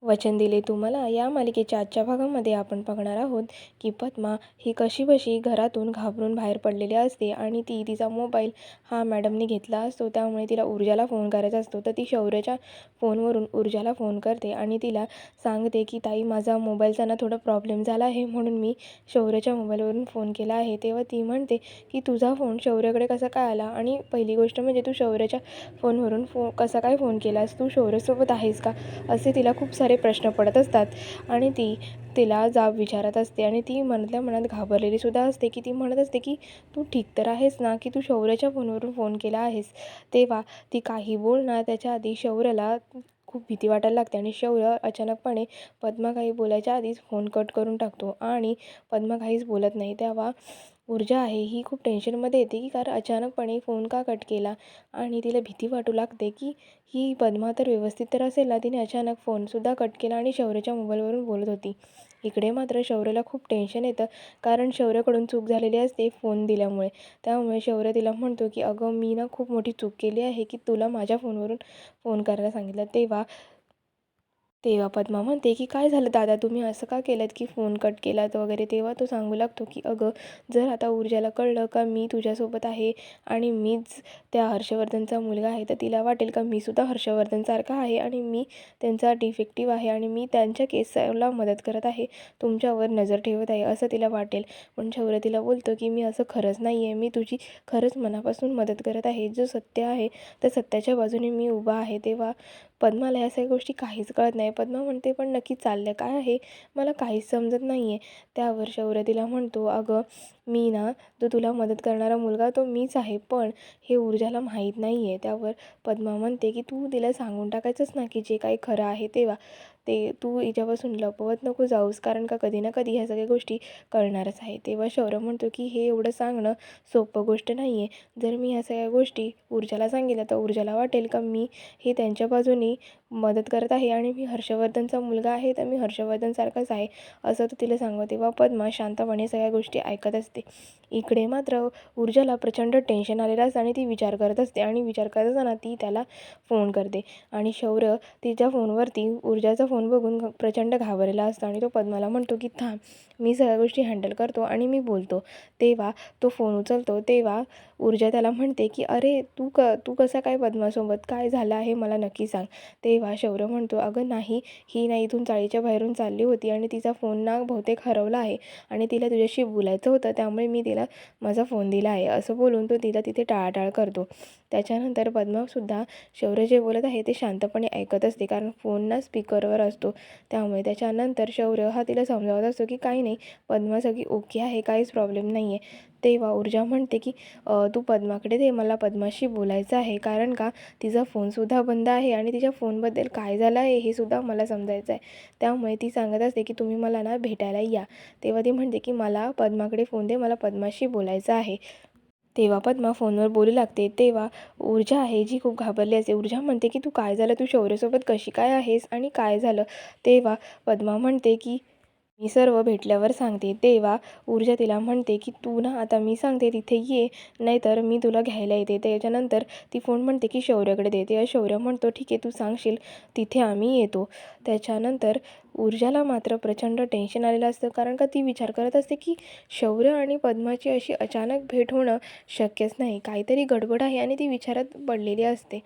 वचन दिले तुम्हाला या मालिकेच्या आजच्या भागामध्ये आपण बघणार आहोत की पद्मा ही कशीबशी घरातून घाबरून बाहेर पडलेली असते आणि ती तिचा मोबाईल हा मॅडमने घेतला असतो. त्यामुळे तिला ऊर्जाला फोन करायचा असतो. तर ती शौर्याच्या फोनवरून ऊर्जाला फोन करते आणि तिला सांगते की ताई, माझा मोबाईलचा ना थोडा प्रॉब्लेम झाला आहे, म्हणून मी शौर्याच्या मोबाईलवरून फोन केला आहे. तेव्हा ती म्हणते की तुझा फोन शौर्याकडे कसा काय आला, आणि पहिली गोष्ट म्हणजे तू शौर्याच्या फोनवरून कसा काय फोन केलास, तू शौर्यासोबत आहेस का, असे तिला खूप सारे प्रश्न पडत असतात. आणि ती तिला जाब विचारत असते आणि ती मनातल्या मनात घाबरलेली सुद्धा असते की ती म्हणत असते की तू ठीक तर आहेस ना, की तू शौर्याच्या फोनवरून फोन केला आहेस. तेव्हा ती काही बोलणार त्याच्या आधी शौर्याला खूप भीती वाटायला लागते आणि शौर्य अचानकपणे पद्मा काही बोलायच्या आधीच फोन कट करून टाकतो आणि पद्मा काहीच बोलत नाही. तेव्हा ऊर्जा आहे ही खूप टेन्शनमध्ये येते की कारण अचानकपणे फोन का कट केला, आणि तिला भीती वाटू लागते की ही पद्मा तर व्यवस्थित तर असेल ना, तिने अचानक फोनसुद्धा कट केला आणि शौर्याच्या मोबाईलवरून बोलत होती. इकडे मात्र शौर्याला खूप टेन्शन येतं, कारण शौर्याकडून चूक झालेली असते फोन दिल्यामुळे. त्यामुळे शौर्य तिला म्हणतो की अगं, मी ना खूप मोठी चूक केली आहे की तुला माझ्या फोनवरून फोन करायला सांगितलं. तेव्हा पद्मा म्हणते की काय झालं दादा, तुम्ही असं का केलंत की फोन कट केलात वगैरे. तेव्हा तो सांगू लागतो की अगं, जर आता ऊर्जाला कळलं का मी तुझ्यासोबत आहे आणि मीच त्या हर्षवर्धनचा मुलगा आहे, तर तिला वाटेल का मी सुद्धा हर्षवर्धनसारखा आहे आणि मी त्यांचा डिफेक्टिव्ह आहे आणि मी त्यांच्या केसला मदत करत आहे, तुमच्यावर नजर ठेवत आहे, असं तिला वाटेल. पण शौर्य तिला बोलतो की मी असं खरंच नाही आहे, मी तुझी खरंच मनापासून मदत करत आहे, जो सत्य आहे तर सत्याच्या बाजूने मी उभा आहे. तेव्हा पद्माला ह्या सगळ्या गोष्टी काहीच कळत नाही. पद्मा म्हणते पण नक्की चाललं काय आहे, मला काहीच समजत नाही आहे. त्यावर शौर्य तिला म्हणतो अगं, मी ना तो तुला मदत करणारा मुलगा तो मीच आहे, पण हे ऊर्जाला माहीत नाही आहे. त्यावर पद्मा म्हणते की तू तिला सांगून टाकायचंच ना की जे काही खरं आहे तेव्हा तू हिच्यापासून लपवत नको जाऊस, कारण का कधी ना कधी ह्या सगळ्या गोष्टी कळणारच आहे. तेव्हा शौर्य म्हणतो की हे एवढं सांगणं सोपं गोष्ट नाही आहे. जर मी ह्या सगळ्या गोष्टी ऊर्जाला सांगितल्या तर ऊर्जाला वाटेल का मी हे त्यांच्या बाजूने मदत करत आहे आणि मी हर्षवर्धनचा मुलगा आहे, तर मी हर्षवर्धनसारखाच आहे, असं तो तिला सांगतो. तेव्हा पद्मा शांतपणे सगळ्या गोष्टी ऐकत असते. इकडे मात्र ऊर्जाला प्रचंड टेन्शन आलेलं असतं आणि ती विचार करत असते आणि विचार करत असताना ती त्याला फोन करते आणि शौर्य तिच्या फोनवरती ऊर्जाचा फोन बघून प्रचंड घाबरलेला असतो आणि तो पद्माला म्हणतो की थांब, मी सगळ्या गोष्टी हँडल करतो आणि मी बोलतो. तेव्हा तो फोन उचलतो. तेव्हा ऊर्जा त्याला म्हणते की अरे, तू कसा काय पद्मासोबत, काय झालं आहे मला नक्की सांग. तेव्हा शौर्य म्हणतो अगं नाही, ही ना इथून चाळीच्या बाहेरून चालली होती आणि तिचा फोन ना बहुतेक हरवला आहे आणि तिला तुझ्याशी बोलायचं होतं, त्यामुळे मी तिला माझा फोन दिला आहे, असं बोलून तो तिला तिथे टाळाटाळ करतो. त्याच्यानंतर पद्मासुद्धा शौर्य जे बोलत आहे ते शांतपणे ऐकत असते, कारण फोन ना स्पीकरवर असतो. त्यामुळे त्याच्यानंतर शौर्य हा तिला समजावत असतो की काही नाही, पद्मा सगळी ओके आहे, काहीच प्रॉब्लेम नाही आहे. तेव्हा ऊर्जा म्हणते की तू पद्माकडे दे, मला पद्माशी बोलायचं आहे, कारण का तिचा फोनसुद्धा बंद आहे आणि तिच्या फोनबद्दल काय झालं आहे हे सुद्धा मला समजायचं आहे. त्यामुळे ती सांगत असते की तुम्ही मला ना भेटायला या. तेव्हा ती म्हणते की मला पद्माकडे फोन दे, मला पद्माशी बोलायचं आहे. तेव्हा पद्मा फोनवर बोलू लागते. तेव्हा ऊर्जा आहे जी खूप घाबरली असते. ऊर्जा म्हणते की तू काय झालं, तू शौर्यसोबत कशी काय आहेस आणि काय झालं. तेव्हा पद्मा म्हणते की मी सर्व भेटल्यावर सांगते. तेव्हा ऊर्जा तिला म्हणते की तू ना आता मी सांगते तिथे ये, नाहीतर मी तुला घ्यायला येते. त्याच्यानंतर ती फोन म्हणते की शौर्याकडे दे. तेव्हा शौर्य म्हणतो ठीक आहे, तू सांगशील तिथे आम्ही येतो. त्याच्यानंतर ऊर्जाला मात्र प्रचंड टेन्शन आलेलं असतं, कारण का ती विचार करत असते की शौर्य आणि पद्माची अशी अचानक भेट होणं शक्यच नाही, काहीतरी गडबड आहे आणि ती विचारात पडलेली असते.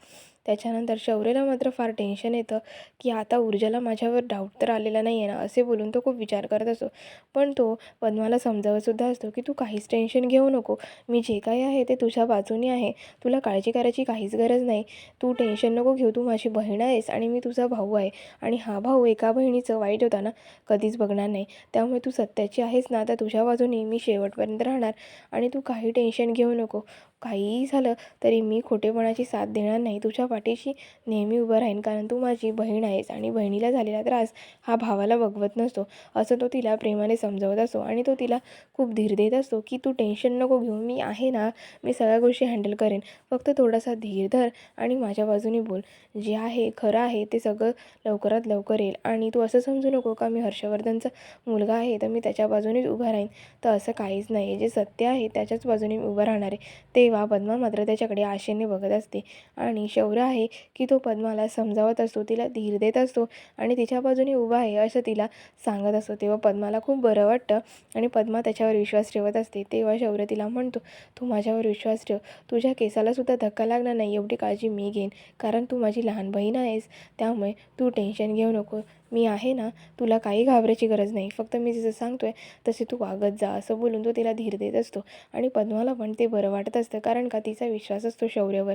त्याच्यानंतर शौर्याला मात्र फार टेन्शन येतं की आता ऊर्जाला माझ्यावर डाऊट तर आलेला नाही आहे ना, असे बोलून तो खूप विचार करत असतो. पण तो पद्माला समजावतसुद्धा असतो की तू काहीच टेन्शन घेऊ नको, मी जे काही आहे ते तुझ्या बाजूने आहे, तुला काळजी करायची काहीच गरज नाही, तू टेन्शन नको घेऊ, तू माझी बहीण आहेस आणि मी तुझा भाऊ आहे आणि हा भाऊ एका बहिणीचं वाईट होताना कधीच बघणार नाही. त्यामुळे तू सत्याची आहेस ना, तर तुझ्या बाजूने मी शेवटपर्यंत राहणार आणि तू काही टेन्शन घेऊ नको. काहीही झालं तरी मी खोटेपणाची साथ देणार नाही, तुझ्या पाठीशी नेहमी उभं राहीन, कारण तू माझी बहीण आहेस आणि बहिणीला झालेला त्रास हा भावाला बघवत नसतो, असं तो तिला प्रेमाने समजावत असतो. आणि तो तिला खूप धीर देत असतो की तू टेन्शन नको घेऊ, मी आहे ना, मी सगळ्या गोष्टी हँडल करेन, फक्त थोडासा धीर धर आणि माझ्या बाजूने बोल, जे आहे खरं आहे ते सगळं लवकरात लवकर येईल. आणि तू असं समजू नको का मी हर्षवर्धनचा मुलगा आहे तर मी त्याच्या बाजूनेच उभा राहीन, तर असं काहीच नाही, जे सत्य आहे त्याच्याच बाजूने मी उभं राहणार आहे. तेव्हा पद्मा मात्र त्याच्याकडे आशेने बघत असते आणि शौर्य आहे की तो पद्माला समजावत असतो, तिला धीर देत असतो आणि तिच्या बाजूने उभा आहे असं तिला सांगत असतो. तेव्हा पद्माला खूप बरं वाटतं आणि पद्मा त्याच्यावर विश्वास ठेवत असते. तेव्हा शौर्य तिला म्हणतो, तू माझ्यावर विश्वास ठेव, तुझ्या केसालासुद्धा धक्का लागणार नाही एवढी काळजी मी घेईन, कारण तू माझी लहान बहीण आहेस, त्यामुळे तू टेन्शन घेऊ नको, मी आहे ना, तुला काही घाबरायची गरज नाही, फक्त मी जसं सांगतोय तसे तू वागत जा, असं बोलून तो तिला धीर देत असतो. आणि पद्माला पण ते बरं वाटत असतं, कारण का तिचा विश्वास असतो शौर्यावर.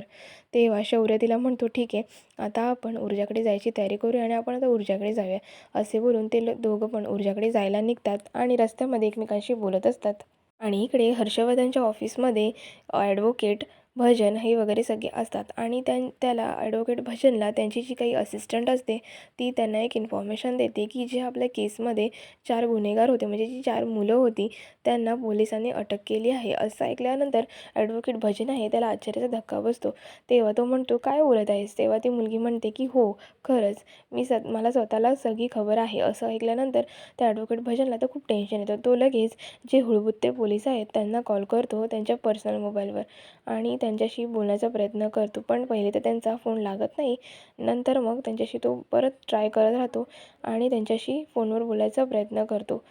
तेव्हा शौर्य तिला म्हणतो, ठीक आहे, आता आपण ऊर्जाकडे जायची तयारी करूया आणि आपण आता ऊर्जाकडे जाऊया, असे बोलून ते दोघं पण ऊर्जाकडे जायला निघतात आणि रस्त्यामध्ये एकमेकांशी बोलत असतात. आणि इकडे हर्षवर्धनच्या ऑफिसमध्ये ॲडव्होकेट भजन हे वगैरे सगळे असतात आणि त्याला ॲडव्होकेट भजनला त्यांची जी काही असिस्टंट असते ती त्यांना एक इन्फॉर्मेशन देते की जे आपल्या केसमध्ये 4 गुन्हेगार होते, म्हणजे जी 4 मुलं होती त्यांना पोलिसांनी अटक केली आहे. असं ऐकल्यानंतर ॲडव्होकेट भजन आहे त्याला आश्चर्याचा धक्का बसतो. तेव्हा तो म्हणतो, काय बोलत आहेस? तेव्हा ती मुलगी म्हणते की हो, खरंच मला स्वतःला सगळी खबर आहे. असं ऐकल्यानंतर त्या ॲडव्होकेट भजनला तर खूप टेन्शन येतं. तो लगेच जे हुळहुत्ते पोलीस आहेत त्यांना कॉल करतो त्यांच्या पर्सनल मोबाईलवर आणि त्यांच्याशी बोलण्याचा प्रयत्न करतो. पण पहिले तर त्यांचा फोन लागत नाही, नंतर मग त्यांच्याशी तो परत ट्राय करत राहतो आणि त्यांच्याशी फोनवर बोलायचा प्रयत्न करतो.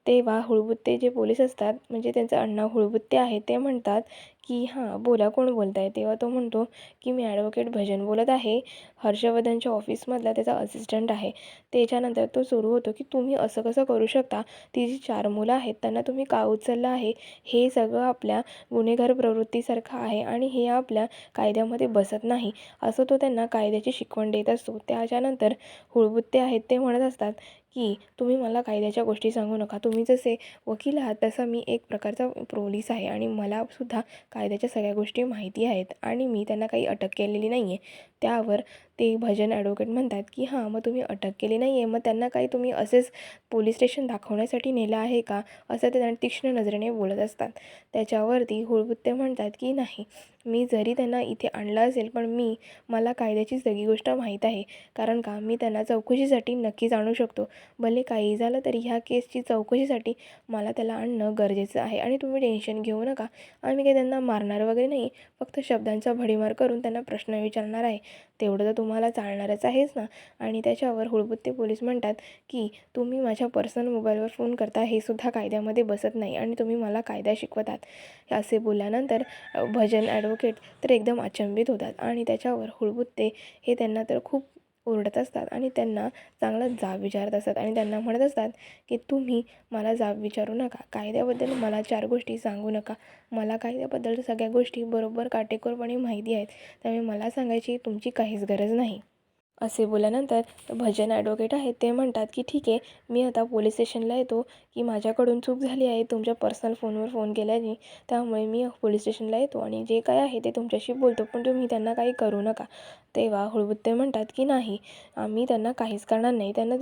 तेव्हा हुळबुत्ते जे पोलीस असतात, म्हणजे त्यांचं आडनाव हुळबुत्ते आहे, ते म्हणतात की हां बोला, कोण बोलत आहे? तेव्हा तो म्हणतो की मी ॲडव्होकेट भजन बोलत आहे, हर्षवर्धनच्या ऑफिसमधला त्याचा असिस्टंट आहे. त्याच्यानंतर तो सुरू होतो की तुम्ही असं कसं करू शकता? ती जी 4 मुलं आहेत त्यांना तुम्ही का उचललं आहे? हे सगळं आपल्या गुन्हेगार प्रवृत्तीसारखं आहे आणि हे आपल्या कायद्यामध्ये बसत नाही, असं तो त्यांना कायद्याची शिकवण देत असतो. त्याच्यानंतर हुळबुत्ते आहेत ते म्हणत असतात की तुम्ही मला कायद्याच्या गोष्टी सांगू नका, तुम्ही जसे वकील आहात तसं मी एक प्रकारचा पोलीस आहे आणि मलासुद्धा कायद्याच्या सगळ्या गोष्टी माहिती आहेत आणि मी त्यांना काही अटक केलेली नाही आहे. त्यावर ते भजन ॲडव्होकेट म्हणतात की हां, मग तुम्ही अटक केली नाही आहे, मग त्यांना काही तुम्ही असेच पोलीस स्टेशन दाखवण्यासाठी नेलं आहे का? असं ते त्यांना तीक्ष्ण नजरेने बोलत असतात. त्याच्यावरती हुळबुत्ते म्हणतात की नाही, मी जरी त्यांना इथे आणलं असेल पण मला कायद्याची सगळी गोष्ट माहीत आहे, कारण का मी त्यांना चौकशीसाठी नक्कीच आणू शकतो. भले काही झालं तरी ह्या केसची चौकशीसाठी मला त्याला आणणं गरजेचं आहे आणि तुम्ही टेन्शन घेऊ नका, आम्ही काही त्यांना मारणार वगैरे नाही, फक्त शब्दांचा भडीमार करून त्यांना प्रश्न विचारणार आहे, तेवढं तर तुम्हाला चालणारच आहेच ना? आणि त्याच्यावर हुळबुत्ते पोलीस म्हणतात की तुम्ही माझ्या पर्सनल मोबाईलवर फोन करता हे सुद्धा कायद्यामध्ये बसत नाही आणि तुम्ही मला कायदा शिकवतात. असे बोलल्यानंतर भजन ॲडव्होकेट तर एकदम अचंबित होतात आणि त्याच्यावर हुळबुत्ते हे त्यांना तर खूप ओरडत असतात आणि त्यांना चांगला जाब विचारत असतात आणि त्यांना म्हणत असतात की तुम्ही मला जाब विचारू नका, कायद्याबद्दल मला 4 गोष्टी सांगू नका, मला कायद्याबद्दल सगळ्या गोष्टी बरोबर काटेकोरपणे माहिती आहेत, त्यामुळे मला सांगायची तुमची काहीच गरज नाही. असे बोलल्यानंतर भजन ॲडव्होकेट आहेत ते म्हणतात की ठीक आहे, मी आता पोलीस स्टेशनला येतो की माझ्याकडून चूक झाली आहे तुमच्या पर्सनल फोनवर फोन केल्याने, त्यामुळे मी पोलीस स्टेशनला येतो आणि जे काय आहे ते तुमच्याशी बोलतो, पण तुम्ही त्यांना काही करू नका. तेव्हा हुळबुत्ते म्हणतात की नाही, आम्ही त्यांना काहीच करणार नाही, त्यांना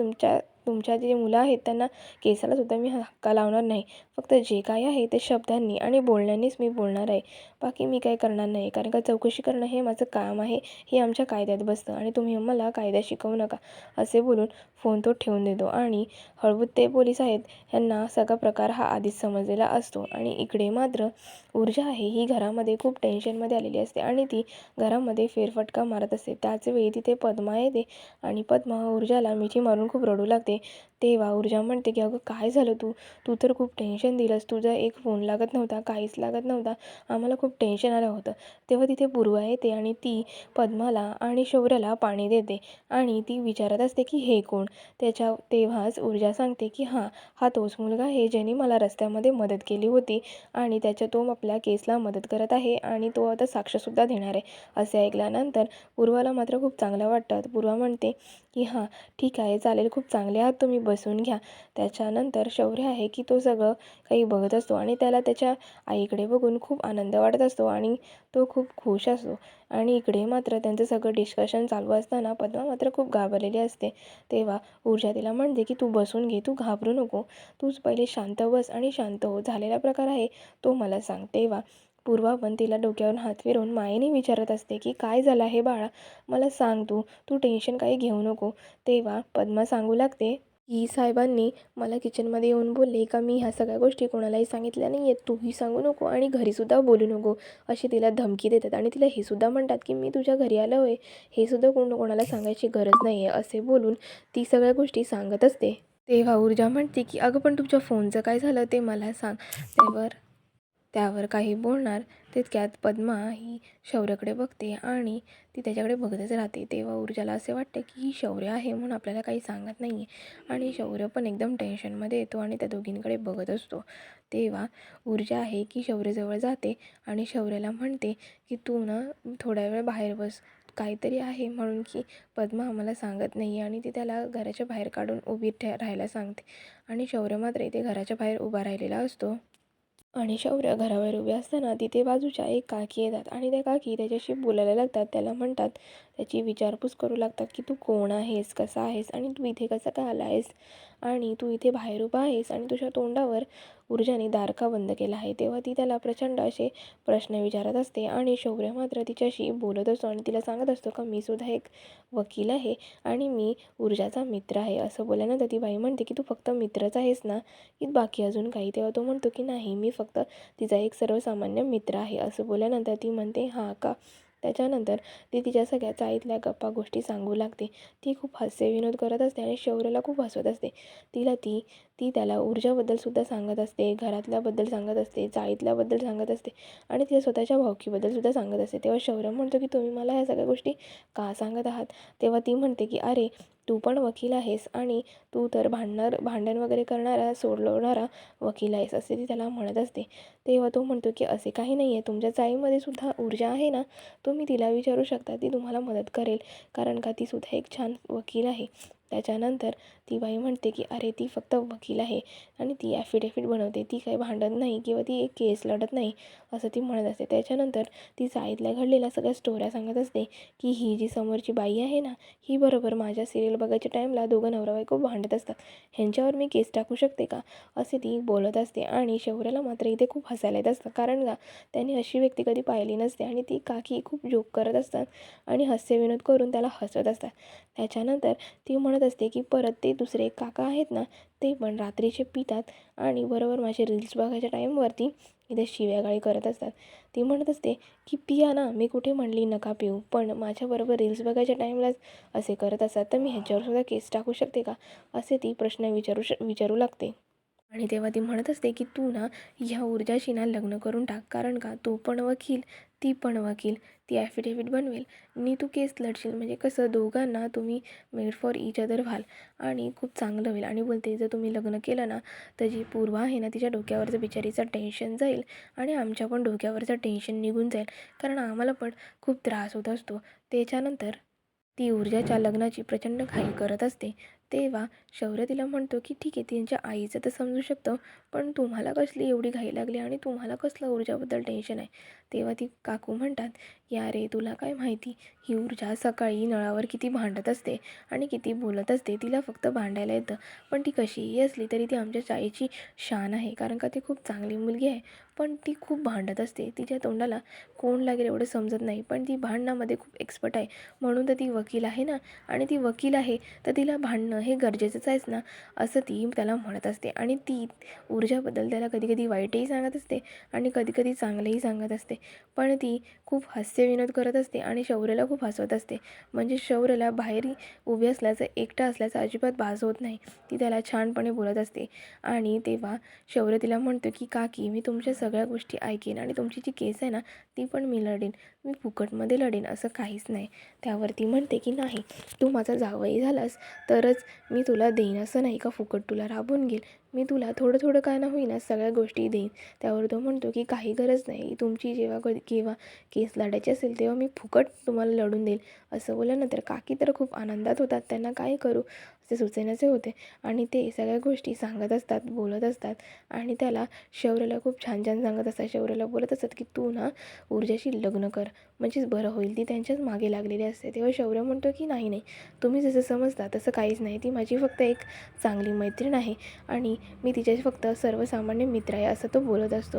तुमच्या जे मुलं आहेत त्यांना केसालासुद्धा मी हक्का लावणार नाही, फक्त जे काय आहे ते शब्दांनी आणि बोलण्यानेच मी बोलणार आहे, बाकी मी काही करणार नाही, कारण का चौकशी करणं हे माझं काम आहे, हे आमच्या कायद्यात बसतं आणि तुम्ही मला कायदा शिकवू नका. असे बोलून फोन तो ठेवून देतो आणि हळबुत्ते पोलीस आहेत यांना सगळा प्रकार हा आधीच समजलेला असतो. आणि इकडे मात्र ऊर्जा आहे ही घरामध्ये खूप टेन्शनमध्ये आलेली असते आणि ती घरामध्ये फेरफटका मारत असते. त्याचवेळी तिथे पद्मा येते आणि पद्मा ऊर्जाला मिठी मारून खूप रडू लागते. तेव्हा ऊर्जा म्हणते की अगं काय झालं, तू तर खूप टेन्शन दिलंस, तुझा एक फोन लागत नव्हता, काहीच लागत नव्हता, आम्हाला खूप टेन्शन आलं होतं. तेव्हा तिथे पूर्वा येते आणि ती पद्माला आणि शौर्याला पाणी देते आणि ती विचारत असते की हे कोण? तेव्हाच ऊर्जा सांगते की हां, हा तोच मुलगा आहे ज्याने मला रस्त्यामध्ये मदत केली होती आणि तो आपल्या केसला मदत करत आहे आणि तो आता साक्षीसुद्धा देणार आहे. असे ऐकल्यानंतर पूर्वाला मात्र खूप चांगलं वाटतं. पूर्वा म्हणते की हां, ठीक आहे, चालेल, खूप चांगले आहात तुम्ही, बसून घ्या. त्याच्यानंतर शौर्य आहे की तो सगळं काही बघत असतो आणि त्याला त्याच्या आईकडे बघून खूप आनंद वाटत असतो आणि तो खूप खुश असतो. आणि इकडे मात्र त्यांचं सगळं डिस्कशन चालू असताना पद्मा मात्र खूप घाबरलेली असते. तेव्हा ऊर्जा तिला म्हणते की तू बसून घे, तू घाबरू नको, तूच पहिले शांत बस आणि शांत हो, झालेला प्रकार आहे तो मला सांग. तेव्हा पूर्वा पण तिला डोक्यावरून हात फिरवून मायेने विचारत असते की काय झालं आहे बाळा, मला सांग, तू टेन्शन काही घेऊ नको. तेव्हा पद्मा सांगू लागते की साहेबांनी मला किचनमध्ये येऊन बोलले का मी ह्या सगळ्या गोष्टी कोणालाही सांगितल्या नाही आहेत, तूही सांगू नको आणि घरीसुद्धा बोलू नको, अशी तिला धमकी देतात. आणि तिला हे सुद्धा म्हणतात की मी तुझ्या घरी आलो आहे, हे सुद्धा कोणाला सांगायची गरज नाही आहे, असे बोलून ती सगळ्या गोष्टी सांगत असते. तेव्हा ऊर्जा म्हणते की अगं पण तुमच्या फोनचं काय झालं ते मला सांग. त्यावर काही बोलणार तितक्यात पद्मा ही शौर्याकडे बघते आणि ती त्याच्याकडे बघतच राहते. तेव्हा ऊर्जाला असे वाटते की ही शौर्य आहे म्हणून आपल्याला काही सांगत नाही आहे, आणि शौर्य पण एकदम टेन्शनमध्ये येतो आणि त्या दोघींकडे बघत असतो. तेव्हा ऊर्जा आहे की शौर्यजवळ जाते आणि शौर्याला म्हणते की तू ना थोड्या वेळ बाहेर बस, काहीतरी आहे म्हणून की पद्मा आम्हाला सांगत नाही, आणि ती त्याला घराच्या बाहेर काढून उभी राहायला सांगते. आणि शौर्य मात्र इथे घराच्या बाहेर उभा राहिलेला असतो. आणि शौर्य घराबाहेर उभे असताना तिथे बाजूच्या एक काकी येतात आणि त्या काकी त्याच्याशी बोलायला लागतात. त्याला म्हणतात, त्याची विचारपूस करू लागतात की तू कोण आहेस, कसा आहेस आणि तू इथे कसं काय आला आहेस, आणि तू इथे बाहेर उभा आहेस आणि तुझ्या तोंडावर ऊर्जाने दार का बंद केला आहे. तेव्हा ती त्याला प्रचंड असे प्रश्न विचारत असते आणि शौर्य मात्र तिच्याशी बोलत असतो आणि तिला सांगत असतो का मी सुद्धा एक वकील आहे आणि मी ऊर्जाचा मित्र आहे. असं बोलल्यानंतर ती बाई म्हणते की तू फक्त मित्रच आहेस ना, की बाकी अजून काही. तेव्हा तो म्हणतो की नाही, मी फक्त तिचा एक सर्वसामान्य मित्र आहे. असं बोलल्यानंतर ती म्हणते हां का. त्याच्यानंतर ती तिच्या सगळ्या चाळीतल्या गप्पा गोष्टी सांगू लागते. ती खूप हास्यविनोद करत असते आणि शौर्यला खूप हसवत असते. तिला ती ती त्याला ऊर्जाबद्दलसुद्धा सांगत असते, घरातल्याबद्दल सांगत असते, चाळीतल्याबद्दल सांगत असते आणि तिच्या स्वतःच्या भावकीबद्दलसुद्धा सांगत असते. तेव्हा शौर्य म्हणतो की तुम्ही मला ह्या सगळ्या गोष्टी का सांगत आहात. तेव्हा ती म्हणते की अरे तू पण वकील आहेस आणि तू तर भांडण वगैरे करणारा सोडवणारा वकील आहेस, असे ती त्याला म्हणत असते. तेव्हा तो म्हणतो की असे काही नाही आहे, तुमच्या चाळीमध्ये सुद्धा ऊर्जा आहे ना, तुम्ही तिला विचारू शकता, ती तुम्हाला मदत करेल, कारण का ती सुद्धा एक छान वकील आहे. त्याच्यानंतर ती बाई म्हणते की अरे ती फक्त वकील आहे आणि ती ॲफिडेव्हिट बनवते, ती काही भांडत नाही किंवा ती एक केस लढत नाही, असं ती म्हणत असते. त्याच्यानंतर ती चाळीतल्या घडलेल्या सगळ्या स्टोऱ्या सांगत असते की ही जी समोरची बाई आहे ना, ही बरोबर माझ्या सिरियल बघायच्या टाईमला दोघं नवरा बायको भांडत असतात, ह्यांच्यावर मी केस टाकू शकते का, असे ती बोलत असते. आणि शौर्याला मात्र इथे खूप हसायला येत असतं, कारण का त्याने अशी व्यक्ती कधी पाहिली नसते आणि ती काकी खूप जोक करत असतात आणि हास्यविनोद करून त्याला हसवत असतात. त्याच्यानंतर ती म्हणत असते की परत ते दुसरे काका आहेत ना, ते पण रात्रीचे पितात आणि बरोबर माझे रील्स बघायच्या टाईमवरती इथे शिव्यागाळी करत असतात. ती म्हणत असते की पिया ना, मी कुठे म्हणली नका पिऊ, पण माझ्याबरोबर रील्स बघायच्या टाईमलाच असे करत असतात, तर मी ह्याच्यावरसुद्धा केस टाकू शकते का, असे ती प्रश्न विचारू लागते. आणि तेव्हा ती म्हणत असते की तू ना ह्या ऊर्जाशी ना लग्न करून टाक, कारण का तू पण वकील, ती पण वकील, ती ॲफिडेव्हिट बनवेल आणि तू केस लढशील, म्हणजे कसं दोघांना तुम्ही मेड फॉर इच अदर व्हाल आणि खूप चांगलं होईल. आणि बोलते जर तुम्ही लग्न केलं ना, तर जी पूर्वा आहे ना, तिच्या डोक्यावरचं बिचारीचं टेन्शन जाईल आणि आमच्या पण डोक्यावरचं टेन्शन निघून जाईल, कारण आम्हाला पण खूप त्रास होत असतो. त्याच्यानंतर ती ऊर्जाच्या लग्नाची प्रचंड घाई करत असते. तेव्हा शौर्य तिला म्हणतो की ठीक आहे, त्यांच्या आईचं तर समजू शकतं, पण तुम्हाला कसली एवढी घाई लागली आणि तुम्हाला कसलं ऊर्जाबद्दल टेन्शन आहे. तेव्हा ती काकू म्हणतात की अरे तुला काय माहिती, ही ऊर्जा सकाळी नळावर किती भांडत असते आणि किती बोलत असते, तिला फक्त भांडायला येतं, पण ती कशीही असली तरी ती आमच्या चाळीची शान आहे, कारण का ती खूप चांगली मुलगी आहे, पण ती खूप भांडत असते. तिच्या तोंडाला कोण लागेल एवढं समजत नाही, पण ती भांडणामध्ये खूप एक्सपर्ट आहे, म्हणून तर ती वकील आहे ना, आणि ती वकील आहे तर तिला भांडणं हे गरजेचंच आहेच ना, असं ती त्याला म्हणत असते. आणि ती ऊर्जाबद्दल त्याला कधी कधी वाईटही सांगत असते आणि कधी कधी चांगलंही सांगत असते, पण ती खूप हास्यविनोद करत असते आणि शौर्यला खूप हसवत असते. म्हणजे शौर्यला बाहेर उभी असल्याचं, एकटं असल्याचं अजिबात भास होत नाही, ती त्याला छानपणे बोलत असते. आणि तेव्हा शौर्य तिला म्हणतो की काकी मी तुमच्या सगळ्या गोष्टी ऐकेन आणि तुमची जी केस आहे ना, ती पण मी लढेन, मी फुकटमध्ये लढेन, असं काहीच नाही. त्यावरती म्हणते की नाही, तू माझा जावई झालास तरच मी तुला देईन, असं नाही का फुकट तुला राबून घेईल, मी तुला थोडं थोडं काय ना होईना सगळ्या गोष्टी देईन. त्यावर तो म्हणतो की काही गरज नाही, तुमची जेव्हा कधी केव्हा केस लढायची असेल तेव्हा मी फुकट तुम्हाला लढून देईल. असं बोलल्यानंतर काकी तर खूप आनंदात होतात, त्यांना काय करू असे सुचेनाचे होते आणि ते सगळ्या गोष्टी सांगत असतात, बोलत असतात आणि त्याला शौर्यला खूप छान छान सांगत असतात. शौर्यला बोलत असतात की तू ना ऊर्जाशी लग्न कर, म्हणजेच बरं होईल, ती त्यांच्याच मागे लागलेली असते. तेव्हा शौर्य म्हणतो की नाही नाही, तुम्ही जसं समजता तसं काहीच नाही, ती माझी फक्त एक चांगली मैत्रीण आहे आणि मी तिच्याशी फक्त सर्वसामान्य मित्र आहे, असं तो बोलत असतो.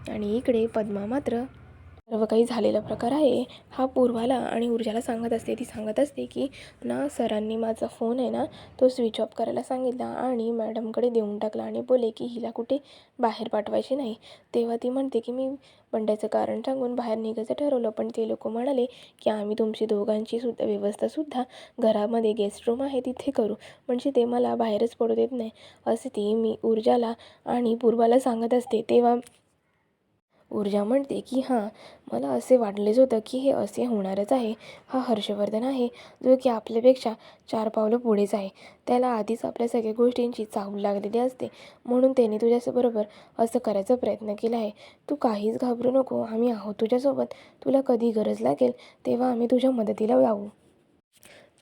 आणि इकडे पद्मा मात्र सर्व काही झालेला प्रकार आहे हा पूर्वाला आणि ऊर्जाला सांगत असते. ती सांगत असते की ना सरांनी माझा फोन आहे ना तो स्विच ऑफ करायला सांगितला आणि मॅडमकडे देऊन टाकला आणि बोलले की हिला कुठे बाहेर पाठवायची नाही. तेव्हा ती म्हणते की मी बंड्याचं कारण सांगून बाहेर निघायचं ठरवलं, पण ते लोक म्हणाले की आम्ही तुमची दोघांची व्यवस्थासुद्धा घरामध्ये गेस्ट रूम आहे तिथे करू, म्हणजे ते मला बाहेरच पडू देत नाही, असे ती मी ऊर्जाला आणि पूर्वाला सांगत असते. तेव्हा ऊर्जा म्हणते की हां, मला असे वाटलेच होतं की हे असे होणारच आहे. हा हर्षवर्धन आहे जो की आपल्यापेक्षा 4 पावलं पुढेच आहे. त्याला आधीच आपल्या सगळ्या गोष्टींची चाहूल लागलेली असते, म्हणून त्याने तुझ्याबरोबर असं करायचा प्रयत्न केला आहे. तू काहीच घाबरू नको, आम्ही आहोत तुझ्यासोबत. तुला कधी गरज लागेल तेव्हा आम्ही तुझ्या मदतीला जाऊ.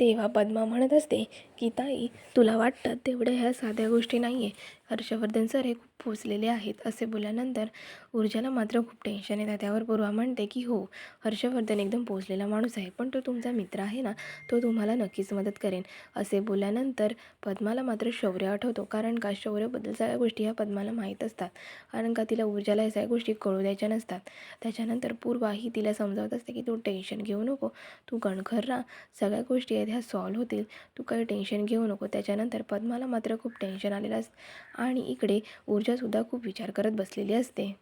तेव्हा पद्मा म्हणत असते की ताई, तुला वाटतं तेवढ्या ह्या साध्या गोष्टी नाही आहे. हर्षवर्धन सर हे खूप पोचलेले आहेत. असे बोलल्यानंतर ऊर्जाला मात्र खूप टेन्शन येतं. त्यावर पूर्वा म्हणते की हो, हर्षवर्धन एकदम पोचलेला माणूस आहे, पण तो तुमचा मित्र आहे ना, तो तुम्हाला नक्कीच मदत करेन. असे बोलल्यानंतर पद्माला मात्र शौर्य आठवतो, कारण का शौर्यबद्दल सगळ्या गोष्टी ह्या पद्माला माहीत असतात, कारण का तिला ऊर्जाला ह्या सगळ्या गोष्टी कळू द्यायच्या नसतात. त्याच्यानंतर पूर्वा ही तिला समजावत असते की तू टेन्शन घेऊ नको, तू कणखर राहा, सगळ्या गोष्टी आहेत ह्या सॉल्व्ह होतील, तू काही टेन्शन घेऊ नको. त्याच्यानंतर पद्माला मात्र खूप टेन्शन आलेलं असतं आणि इकडे ऊर्जासुद्धा खूप विचार करत बसलेली असते.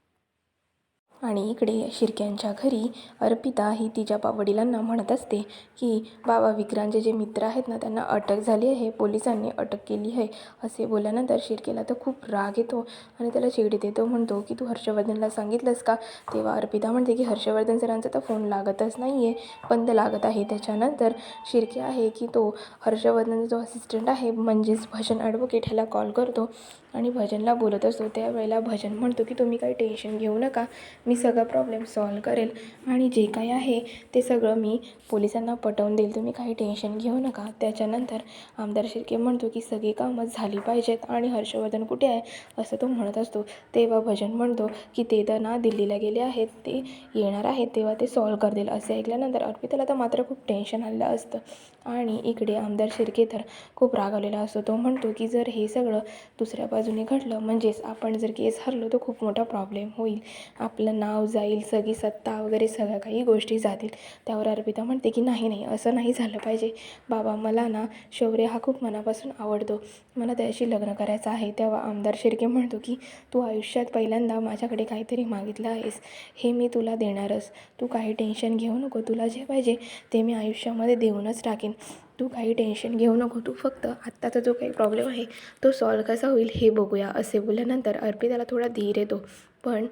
आणि इकडे शिर्क्यांच्या घरी अर्पिता ही तिच्या वडिलांना म्हणत असते की बाबा, विक्रांतचे जे मित्र आहेत ना त्यांना अटक झाली आहे, पोलिसांनी अटक केली आहे. असे बोलल्यानंतर शिर्केला तर खूप राग येतो आणि त्याला चिडीत येतो. म्हणतो की तू हर्षवर्धनला सांगितलंस का? तेव्हा अर्पिता म्हणते की हर्षवर्धन सरांचा तर फोन लागतच नाही आहे, बंद लागत आहे. त्याच्यानंतर शिर्के आहे की तो हर्षवर्धनचा जो असिस्टंट आहे म्हणजेच भजन ॲडव्होकेट ह्याला कॉल करतो आणि भजनला बोलत असतो. त्यावेळेला भजन म्हणतो की तुम्ही काही टेन्शन घेऊ नका, मी सगळा प्रॉब्लेम सॉल्व करेल आणि जे काही आहे ते सगळं मी पोलिसांना पटवून देईल, तुम्ही काही टेन्शन घेऊ नका. त्याच्यानंतर आमदार शिर्के म्हणतो की सगळी कामं झाली पाहिजेत आणि हर्षवर्धन कुठे आहे असं तो म्हणत असतो. तेव्हा भजन म्हणतो की ते तर ना दिल्लीला गेले आहेत, ते येणार आहेत तेव्हा ते सॉल्व करतील. असे ऐकल्यानंतर अर्पिताला तर मात्र खूप टेन्शन आलेलं असतं आणि इकडे आमदार शिर्के तर खूप रागावलेला असतो. तो म्हणतो की जर हे सगळं दुसऱ्या बाजूने घडलं, म्हणजेच आपण जर केस हरलो तर खूप मोठा प्रॉब्लेम होईल, आपलं नाव जाईल, सगळी सत्ता वगैरे सगळ्या काही गोष्टी जातील. त्यावर अर्पिता म्हणते की नाही नाही, असं नाही झालं पाहिजे बाबा, मला ना शौर्य हा खूप मनापासून आवडतो, मला त्याशी लग्न करायचं आहे. तेव्हा आमदार शिर्के म्हणतो की तू आयुष्यात पहिल्यांदा माझ्याकडे काहीतरी मागितलं आहेस, हे मी तुला देणारच, तू काही टेन्शन घेऊ नको, तुला जे पाहिजे ते मी आयुष्यामध्ये देऊनच टाकेन, तू काही टेन्शन घेऊ नको, तू फक्त आत्ताचा जो काही प्रॉब्लेम आहे तो सॉल्व कसा होईल हे बघूया. असे बोलल्यानंतर अर्पिताला थोडा धीर येतो, पण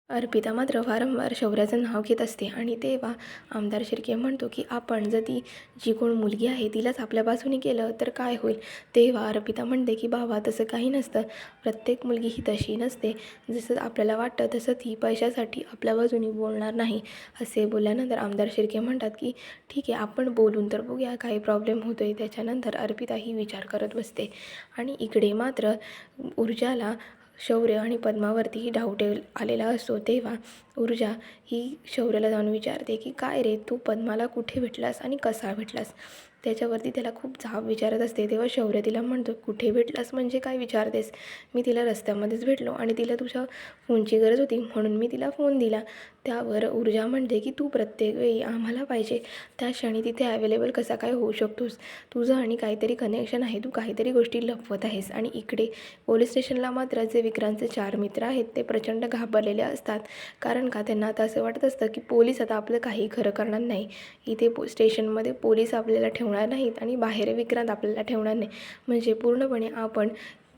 अर्पिता मात्र वारंवार शौर्याचं नाव घेत असते आणि तेव्हा आमदार शिर्के म्हणतो की आपण जर ती जी कोण मुलगी आहे तिलाच आपल्या बाजूने केलं तर काय होईल. तेव्हा अर्पिता म्हणते की बाबा, तसं काही नसतं, प्रत्येक मुलगी ही तशी नसते, जसं आपल्याला वाटतं तसं ती पैशासाठी आपल्या बाजूने बोलणार नाही. असे बोलल्यानंतर आमदार शिर्के म्हणतात की ठीक आहे, आपण बोलून तर बघूया काही प्रॉब्लेम होतो आहे. त्याच्यानंतर अर्पिता ही विचार करत बसते आणि इकडे मात्र ऊर्जाला शौर्य आणि पद्मावरतीही डाऊट आलेला असतो. तेव्हा ऊर्जा ही शौर्याला जाऊन विचारते की काय रे, तू पद्माला कुठे भेटलास आणि कसा भेटलास. त्याच्यावरती त्याला खूप जाब विचारत असते. तेव्हा शौर्य तिला म्हणतो कुठे भेटलास म्हणजे काय विचारतेस, मी तिला रस्त्यामध्येच भेटलो आणि तिला तुझ्या फोनची गरज होती म्हणून मी तिला फोन दिला. त्यावर ऊर्जा म्हणते की तू प्रत्येक वेळी आम्हाला पाहिजे त्या क्षणी तिथे अवेलेबल कसा काय होऊ शकतोस, तुझं आणि काहीतरी कनेक्शन आहे, तू काहीतरी गोष्टी लपवत आहेस. आणि इकडे पोलीस स्टेशनला मात्र जे विक्रांतचे 4 मित्र आहेत ते प्रचंड घाबरलेले असतात, कारण का त्यांना आता असं वाटत असतं की पोलीस आता आपलं काही खरं करणार नाही, इथे स्टेशनमध्ये पोलीस आपल्याला ठेवणार नाहीत आणि बाहेर विक्रांत आपल्याला ठेवणार नाही, म्हणजे पूर्णपणे आपण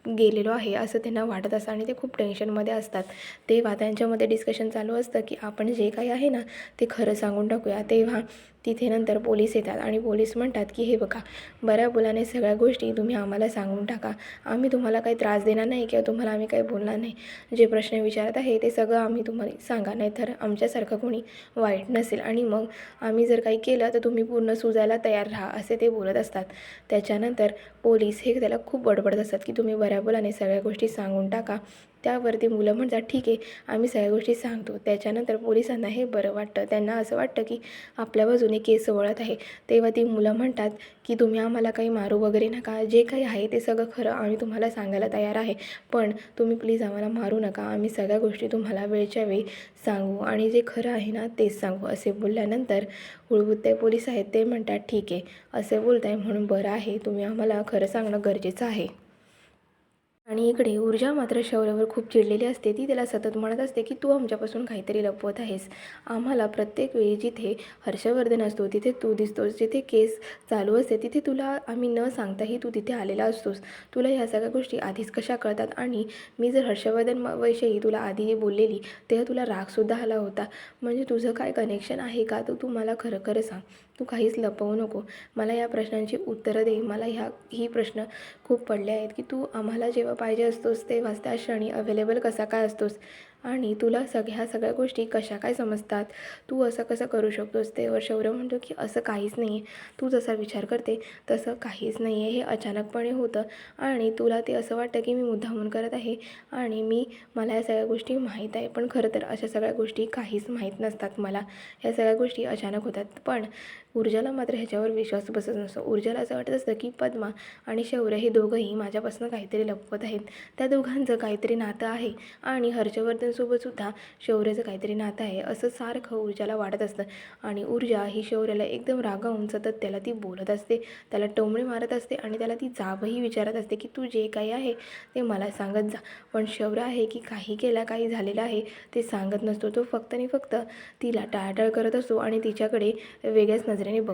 गेलेलो आहे असं त्यांना वाटत असतं आणि ते खूप टेन्शनमध्ये असतात. तेव्हा त्यांच्यामध्ये डिस्कशन चालू असतं की आपण जे काही आहे ना ते खरं सांगून टाकूया. तेव्हा तिथे नंतर पोलीस येतात आणि पोलीस म्हणतात की हे बघा, बऱ्या बोलाने सगळ्या गोष्टी तुम्ही आम्हाला सांगून टाका, आम्ही तुम्हाला काही त्रास देणार नाही किंवा तुम्हाला आम्ही काही बोलणार नाही, जे प्रश्न विचारत आहे ते सगळं आम्ही तुम्हाला सांगा, नाही तर आमच्यासारखं कोणी वाईट नसेल आणि मग आम्ही जर काही केलं तर तुम्ही पूर्ण सुजायला तयार राहा, असे ते बोलत असतात. त्याच्यानंतर पोलीस हे त्याला खूप बडबडत असतात की तुम्ही बऱ्या बोलाने सगळ्या गोष्टी सांगून टाका. त्यावरती मुलं म्हणतात ठीक आहे, आम्ही सगळ्या गोष्टी सांगतो. त्याच्यानंतर पोलिसांना हे बरं वाटतं. त्यांना असं वाटतं की आपल्या बाजूने केस वळत आहे. तेव्हा ती मुलं म्हणतात की तुम्ही आम्हाला काही मारू वगैरे नका, जे काही आहे ते सगळं खरं आम्ही तुम्हाला सांगायला तयार आहे, पण तुम्ही प्लीज आम्हाला मारू नका. आम्ही सगळ्या गोष्टी तुम्हाला वेळच्या वेळी सांगू आणि जे खरं आहे ना तेच सांगू. असे बोलल्यानंतर हुळहुत्ते पोलीस आहेत ते म्हणतात ठीक आहे, असे बोलताय म्हणून बरं आहे, तुम्ही आम्हाला खरं सांगणं गरजेचं आहे. आणि इकडे ऊर्जा मात्र शौर्यावर खूप चिडलेली असते. ती त्याला सतत म्हणत असते की तू आमच्यापासून काहीतरी लपवत आहेस. आम्हाला प्रत्येक वेळी जिथे हर्षवर्धन असतो तिथे तू दिसतोस, जिथे केस चालू असते तिथे तुला आम्ही न सांगताही तू तिथे आलेला असतोस. तुला ह्या सगळ्या गोष्टी आधीच कशा कळतात? आणि मी जर हर्षवर्धन विषयी तुला आधी बोललेली तेव्हा तुला रागसुद्धा आला होता. म्हणजे तुझं काय कनेक्शन आहे का? तर तू मला खरं खरं सांग. तू काहीच लपवू नको. मला या प्रश्नांची उत्तरं दे. मला ही प्रश्न खूप पडले आहेत की तू आम्हाला जेव्हा पाहिजे असतोस तेव्हाच त्या क्षणी अवेलेबल कसा काय असतोस आणि तुला ह्या सगळ्या गोष्टी कशा काय समजतात? तू असं कसं करू शकतोस? तेव्हा शौर्य म्हणतो की असं काहीच नाही आहे. तू जसा विचार करते तसं काहीच नाही आहे. हे अचानकपणे होतं आणि तुला ते असं वाटतं की मी मुद्दामून करत आहे आणि मला या सगळ्या गोष्टी माहीत आहे. पण खरं तर अशा सगळ्या गोष्टी काहीच माहीत नसतात मला. या सगळ्या गोष्टी अचानक होतात. पण ऊर्जाला मात्र ह्याच्यावर विश्वास बसत नसतो. ऊर्जाला असं वाटत असतं की पद्मा आणि शौर्य हे दोघंही माझ्यापासून काहीतरी लपवत आहेत. त्या दोघांचं काहीतरी नातं आहे आणि हर्षवर्धनसोबतसुद्धा शौर्याचं काहीतरी नातं आहे असं सारखं ऊर्जाला वाटत असतं. आणि ऊर्जा ही शौर्याला एकदम रागावून सतत त्याला ती बोलत असते, त्याला टोमणे मारत असते आणि त्याला ती जाबही विचारत असते की तू जे काही आहे ते मला सांगत जा. पण शौर्य आहे की काही झालेलं आहे ते सांगत नसतो. तो फक्त आणि फक्त तिला टाळाटाळ करत असतो आणि तिच्याकडे वेगळ्याच नजरेने